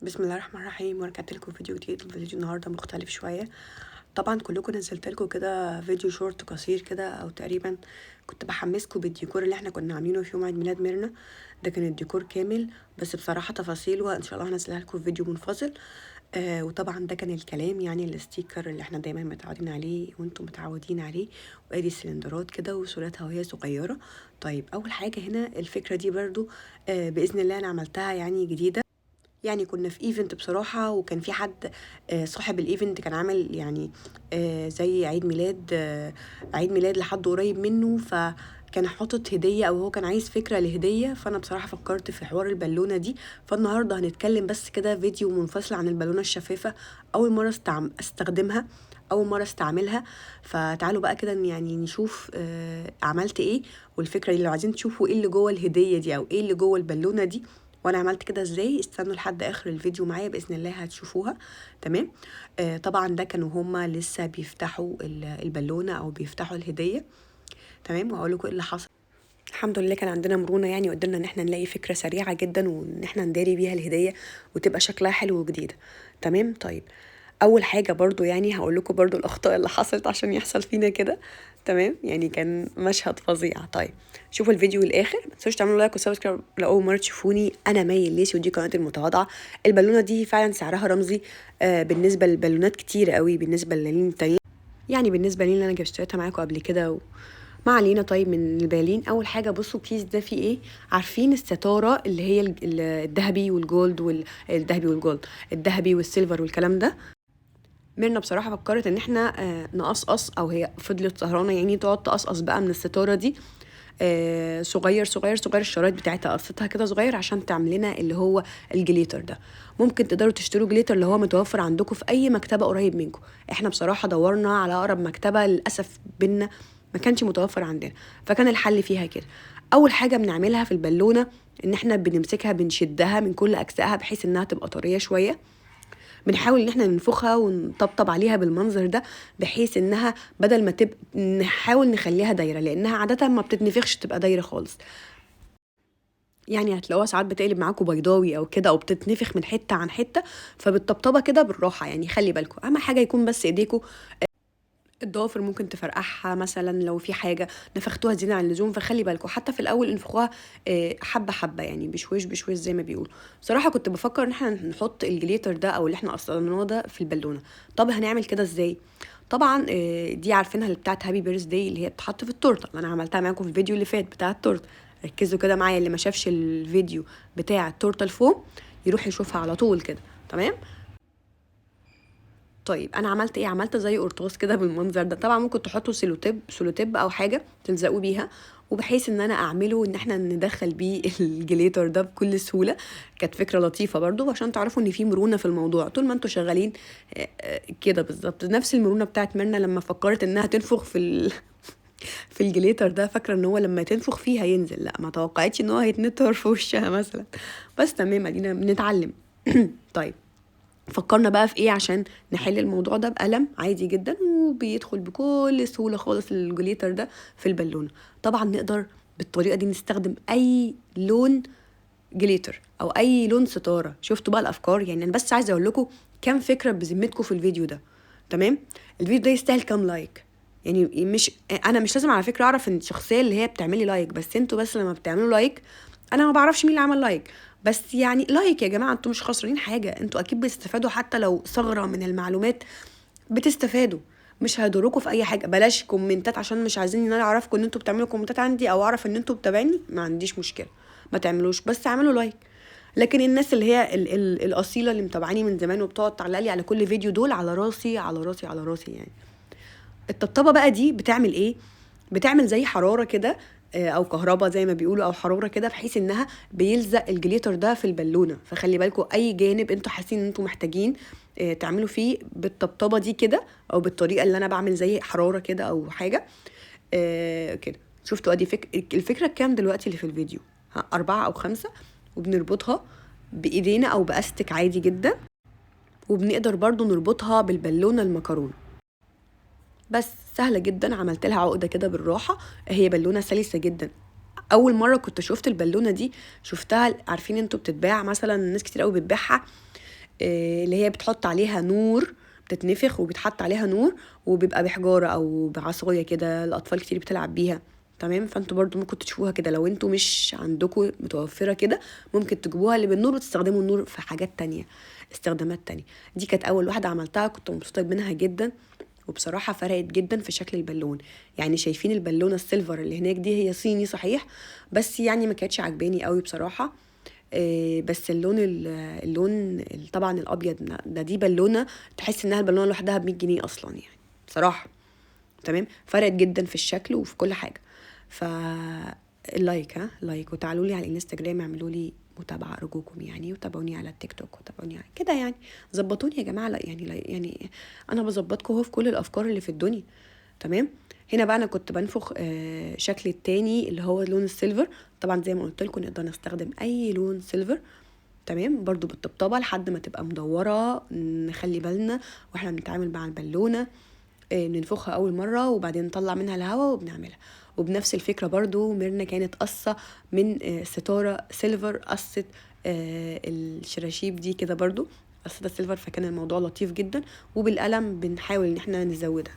بسم الله الرحمن الرحيم، ورجعت لكم فيديو جديد. الفيديو النهارده مختلف شويه. طبعا كلكم نزلت لكم كده فيديو شورت قصير كده، او تقريبا كنت بحمسكم بالديكور اللي احنا كنا عاملينه في يوم عيد ميلاد ميرنا. ده كان الديكور كامل، بس بصراحه تفاصيله ان شاء الله هنزلها لكم في فيديو منفصل. وطبعا ده كان الكلام، يعني الستيكر اللي احنا دايما متعودين عليه وانتم متعودين عليه، وادي السلندرات كده وصورتها وهي صغيره. طيب اول حاجه هنا الفكره دي برضو باذن الله انا عملتها يعني جديده. يعني كنا في ايفنت بصراحة، وكان في حد صاحب الايفنت كان عامل يعني زي عيد ميلاد لحد قريب منه، فكان حاطط هدية او هو كان عايز فكرة لهدية. فانا بصراحة فكرت في حوار البالونة دي. فالنهاردة هنتكلم بس كده فيديو منفصل عن البالونة الشفافة. اول مرة استخدمها، اول مرة استعملها. فتعالوا بقى كده يعني نشوف عملت ايه، والفكرة دي لو عايزين تشوفوا ايه اللي جوه الهدية دي او ايه اللي جوه البالونة دي وانا عملت كده ازاي، استنوا لحد اخر الفيديو معايا باذن الله هتشوفوها. تمام. طبعا ده كانوا هما لسه بيفتحوا البالونه او بيفتحوا الهديه. تمام، وهقول لكم ايه اللي حصل. الحمد لله كان عندنا مرونه يعني، وقدرنا ان احنا نلاقي فكره سريعه جدا وان احنا نداري بيها الهديه وتبقى شكلها حلو وجديده. تمام. طيب اول حاجه برضو يعني هقول لكم برضو الاخطاء اللي حصلت عشان يحصل فينا كده. تمام، يعني كان مشهد فظيع. طيب شوفوا الفيديو للاخر، ما تنسوش تعملوا لايك وسبسكرايب لاول مره تشوفوني. انا مي الليثي ودي قناتي المتواضعه. البالونه دي فعلا سعرها رمزي بالنسبه للبالونات كتير قوي بالنسبه للبالين التانيين، يعني بالنسبه لي اللي انا اشتريتها معاكم قبل كده ما علينا. طيب من البالين اول حاجه بصوا الكيس ده فيه ايه. عارفين الستاره اللي هي الذهبي والجولد والذهبي والجولد، الذهبي والسيلفر والكلام ده. ميرنا بصراحه فكرت ان احنا نقصقص، او هي فضلت سهرانه يعني تقعد تقصقص بقى من الستاره دي صغير صغير صغير. الشرايط بتاعتها قصتها كده صغير عشان تعمل لنا اللي هو الجليتر ده. ممكن تقدروا تشتروا جليتر اللي هو متوفر عندكم في اي مكتبه قريب منكم. احنا بصراحه دورنا على اقرب مكتبه، للاسف بينا ما كانش متوفر عندنا، فكان الحل فيها كده. اول حاجه بنعملها في البالونه ان احنا بنمسكها بنشدها من كل اجزائها بحيث انها تبقى طريه شويه. بنحاول ان احنا ننفخها ونطبطب عليها بالمنظر ده، بحيث انها بدل ما نحاول نخليها دايره، لانها عاده ما بتتنفخش تبقى دايره خالص. يعني هتلاقوها ساعات بتقلب معاكم بيضاوي او كده، او بتتنفخ من حته عن حته. فبالطبطبه كده بالراحه، يعني خلي بالكم اهم حاجه يكون بس ايديكم الضوافر ممكن تفرقعها مثلا لو في حاجه نفختوها زياده عن اللزوم. فخلي بالكم حتى في الاول انفخوها حبه حبه، يعني بشويش بشويش زي ما بيقولوا. بصراحه كنت بفكر ان احنا نحط الجليتر ده او اللي احنا قصدناه ده في البالونه. طب هنعمل كده ازاي؟ طبعا دي عارفينها اللي بتاعت هابي بيرث داي اللي هي بتتحط في التورته، اللي انا عملتها معاكم في الفيديو اللي فات بتاع التورته. ركزوا كده معايا، اللي ما شافش الفيديو بتاع التورته الفوم يروح يشوفها على طول كده. تمام. طيب انا عملت ايه؟ عملت زي قرطاس كده بالمنظر ده. طبعا ممكن تحطوا سلوتيب او حاجه تلزقوا بيها، وبحيث ان انا اعمله ان احنا ندخل بيه الجليتر ده بكل سهوله. كانت فكره لطيفه برضو عشان تعرفوا ان في مرونه في الموضوع طول ما انتوا شغالين. كده بالظبط نفس المرونه بتاعت ميرنا لما فكرت انها تنفخ في الجليتر ده، فاكره ان هو لما تنفخ فيه هينزل، لا ما توقعتش ان هو هيتنطر في وشها مثلا. بس تمام، ادينا بنتعلم. طيب فكرنا بقى في ايه عشان نحل الموضوع ده؟ بقلم عادي جدا وبيدخل بكل سهوله خالص الجليتر ده في البالونه. طبعا نقدر بالطريقه دي نستخدم اي لون جليتر او اي لون ستاره. شفتوا بقى الافكار؟ يعني انا بس عايزه اقول لكم كام فكره بذمتكم في الفيديو ده. تمام. الفيديو ده يستاهل كام لايك؟ يعني مش انا مش لازم على فكره اعرف ان الشخصيه اللي هي بتعملي لايك، بس انتوا بس لما بتعملوا لايك انا ما بعرفش مين اللي عمل لايك. بس يعني لايك يا جماعه، انتوا مش خسرانين حاجه، انتوا اكيد بتستفادوا حتى لو ثغره من المعلومات بتستفادوا. مش هيضركم في اي حاجه. بلاش كومنتات عشان مش عايزين ان انا اعرفكم ان انتوا بتعملوا كومنتات عندي او اعرف ان انتوا بتابعيني، ما عنديش مشكله. ما تعملوش، بس اعملوا لايك. لكن الناس اللي هي ال الاصيله اللي متابعاني من زمان وبتقعد تعلق لي على كل فيديو، دول على راسي على راسي على راسي يعني. الطبطبه بقى دي بتعمل ايه؟ بتعمل زي حراره كده او كهرباء زي ما بيقولوا، او حراره كده، بحيث انها بيلزق الجليتر ده في البالونه. فخلي بالكم اي جانب انتوا حاسين ان انتوا محتاجين تعملوا فيه بالطبطبه دي كده، او بالطريقه اللي انا بعمل زي حراره كده او حاجه كده. شفتوا ادي الفكره كام دلوقتي اللي في الفيديو؟ 4 أو 5. وبنربطها بايدينا او باستك عادي جدا، وبنقدر برضو نربطها بالبالونه المكرونه. بس سهله جدا، عملت لها عقده كده بالراحه. هي بالونه سلسه جدا. اول مره كنت شفت البالونه دي شفتها، عارفين انتوا بتتباع مثلا، ناس كتير قوي بتبيعها اللي هي بتحط عليها نور، بتتنفخ وبيتحط عليها نور وبيبقى بحجارة او بعصاية كده، الاطفال كتير بتلعب بيها. تمام، فانتوا برضو ممكن تشوفوها كده، لو انتوا مش عندكم متوفرة كده ممكن تجيبوها اللي بالنور وتستخدموا النور في حاجات تانية، استخدامات تانية. دي كانت اول واحدة عملتها، كنت مبسوطة منها جدا، وبصراحة فرقت جدا في شكل البالون. يعني شايفين البالونة السيلفر اللي هناك دي، هي صيني صحيح، بس يعني ما كانتش عجباني قوي بصراحة. بس اللون طبعا الابيض ده، دي بالونه تحس انها البالونه لوحدها ب 100 جنيه اصلا يعني بصراحه. تمام، فرقت جدا في الشكل وفي كل حاجه. ف اللايك، لايك، وتعالوا لي على الانستجرام اعملوا لي متابعه ارجوكم يعني، وتابعوني على التيك توك، وتابعوني كده يعني، ظبطوني يا جماعه. لا يعني، لا يعني انا بظبطكم اهو في كل الافكار اللي في الدنيا. تمام. هنا بقى انا كنت بنفخ شكل التاني اللي هو لون السيلفر. طبعا زي ما قلت لكم نقدر نستخدم اي لون سيلفر. تمام، برضو بالطبطبه لحد ما تبقى مدوره، نخلي بالنا واحنا بنتعامل مع البالونه. بننفخها اول مره وبعدين نطلع منها الهواء وبنعملها. وبنفس الفكره برضو ميرنا كانت قصه من ستاره سيلفر، قصه الشراشيب دي كده برضو قصه سيلفر، فكان الموضوع لطيف جدا. وبالقلم بنحاول ان احنا نزودها.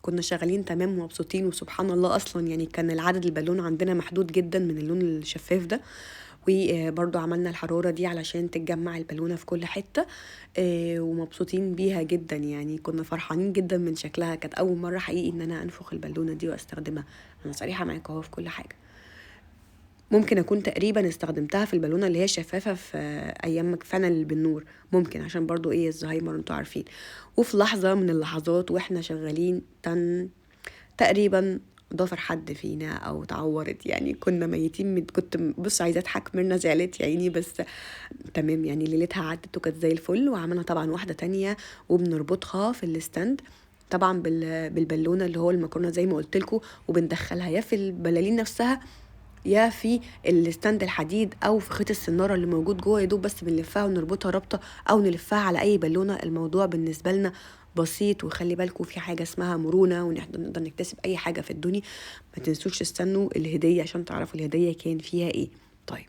كنا شغالين تمام ومبسوطين، وسبحان الله اصلا يعني كان العدد البالون عندنا محدود جدا من اللون الشفاف ده. وبرضو عملنا الحرارة دي علشان تتجمع البالونة في كل حتة. ومبسوطين بيها جدا يعني، كنا فرحانين جدا من شكلها. كانت أول مرة حقيقي إن أنا أنفخ البالونة دي وأستخدمها. أنا صريحة معاك أهو في كل حاجة. ممكن أكون تقريبا استخدمتها في البالونة اللي هي شفافة في أيام فنل بالنور، ممكن عشان برضو الزهايمر انتوا عارفين. وفي لحظة من اللحظات وإحنا شغالين تقريبا ضافر حد فينا او اتعورت يعني، كنا ميتين كنت بص عايزه اضحك، ميرنا زعلت يا عيني، بس تمام يعني ليلتها عدت وكانت زي الفل. وعملنا طبعا واحده تانية وبنربطها في الستاند طبعا بالبالونه اللي هو المكرونه زي ما قلت لكم، وبندخلها يا في البلالين نفسها يا في الستاند الحديد او في خيط السناره اللي موجود جوه، يدوب بس بنلفها ونربطها ربطه او نلفها على اي بالونه. الموضوع بالنسبه لنا بسيط. وخلي بالكم في حاجه اسمها مرونه، ونقدر نكتسب اي حاجه في الدنيا. ما تنسوش تستنوا الهديه عشان تعرفوا الهديه كان فيها ايه. طيب،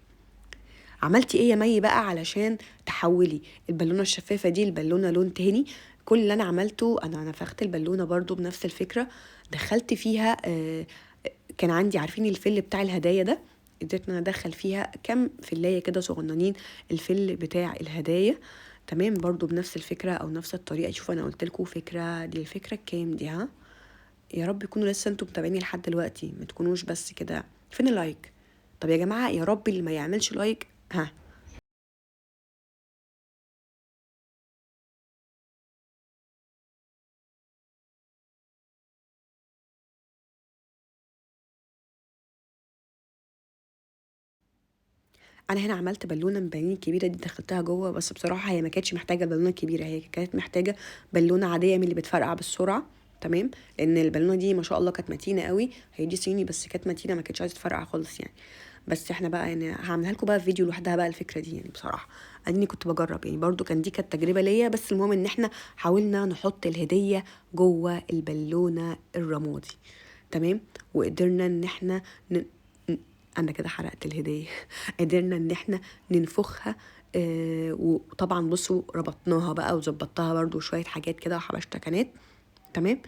عملتي ايه يا مي بقى علشان تحولي البالونه الشفافه دي لبالونه لون تاني؟ كل اللي انا عملته انا نفخت البالونه برضو بنفس الفكره، دخلت فيها كان عندي عارفين الفل بتاع الهدايا ده، قدرت ان انا ادخل فيها كم فلايه كده صغننين، الفل بتاع الهدايا. تمام، برضو بنفس الفكره او نفس الطريقه. شوفوا انا قلت لكم فكره، دي الفكره الكام دي؟ ها، يا رب يكونوا لسه انتم متابعيني لحد دلوقتي، ما تكونوش بس كده. فين اللايك؟ طب يا جماعه يا رب اللي ما يعملش لايك، ها. انا هنا عملت بالونه من البالونه الكبيره دي، دخلتها جوه، بس بصراحه هي ما كانتش محتاجه بالونه كبيره، هي كانت محتاجه بالونه عاديه من اللي بتفرقع بالسرعه. تمام، لان البالونه دي ما شاء الله كانت متينه قوي، هي دي صيني بس كانت متينه، ما كانتش عايزه تفرقع خالص يعني. بس احنا بقى يعني هعملها لكم بقى في فيديو لوحدها بقى الفكره دي يعني بصراحه. اديني كنت بجرب يعني، برضو دي كانت تجربه ليا، بس المهم ان احنا حاولنا نحط الهديه جوه البالونه الرمادي. تمام، وقدرنا ان احنا انا كده حرقت الهديه. قدرنا ان احنا ننفخها. وطبعا بصوا ربطناها بقى وظبطتها برضو شويه حاجات كده وحبشتكنات. تمام،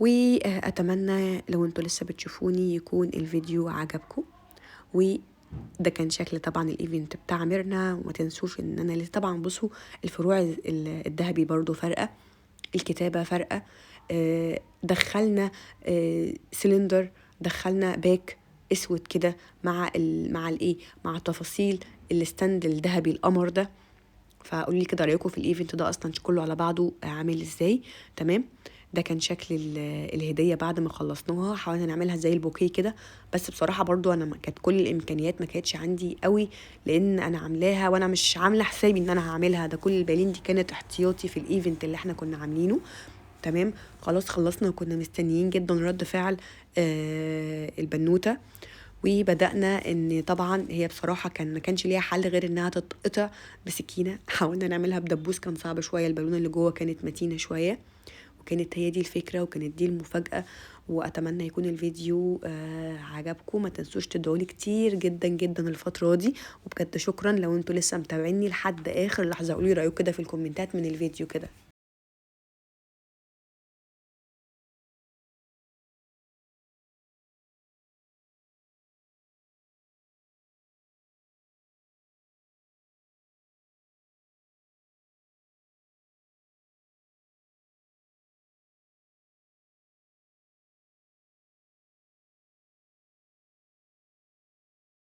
واتمنى لو انتوا لسه بتشوفوني يكون الفيديو عجبكم. وده كان شكل طبعا الايفنت بتاع ميرنا. وما تنسوش ان انا طبعا بصوا الفروع الذهبي برضو فارقه، الكتابه فارقه. دخلنا سلندر، دخلنا باك اسود كده مع مع الايه، مع تفاصيل الستاند الذهبي القمر ده. فقولوا لي كده رايكم في الايفنت ده اصلا كله على بعضه عامل ازاي. تمام، ده كان شكل الهديه بعد ما خلصناها. حاولنا نعملها زي البوكيه كده، بس بصراحه برضو انا كانت كل الامكانيات ما كانتش عندي قوي، لان انا عاملاها وانا مش عامله حسابي ان انا هعملها. ده كل البالين دي كانت احتياطي في الايفنت اللي احنا كنا عاملينه. تمام، خلاص خلصنا وكنا مستنيين جدا رد فعل البنوته. وبدأنا ان طبعا هي بصراحة ما كانش ليها حل غير انها تتقطع بسكينة. حاولنا نعملها بدبوس، كان صعب شوية، البالونة اللي جوه كانت متينة شوية، وكانت هي دي الفكرة وكانت دي المفاجأة. واتمنى يكون الفيديو عجبكم. ما تنسوش تدعولي كتير جدا جدا الفترة دي، وبجد شكرا لو انتوا لسه متابعيني لحد اخر لحظة. قولي رأيكم كده في الكومنتات من الفيديو كده.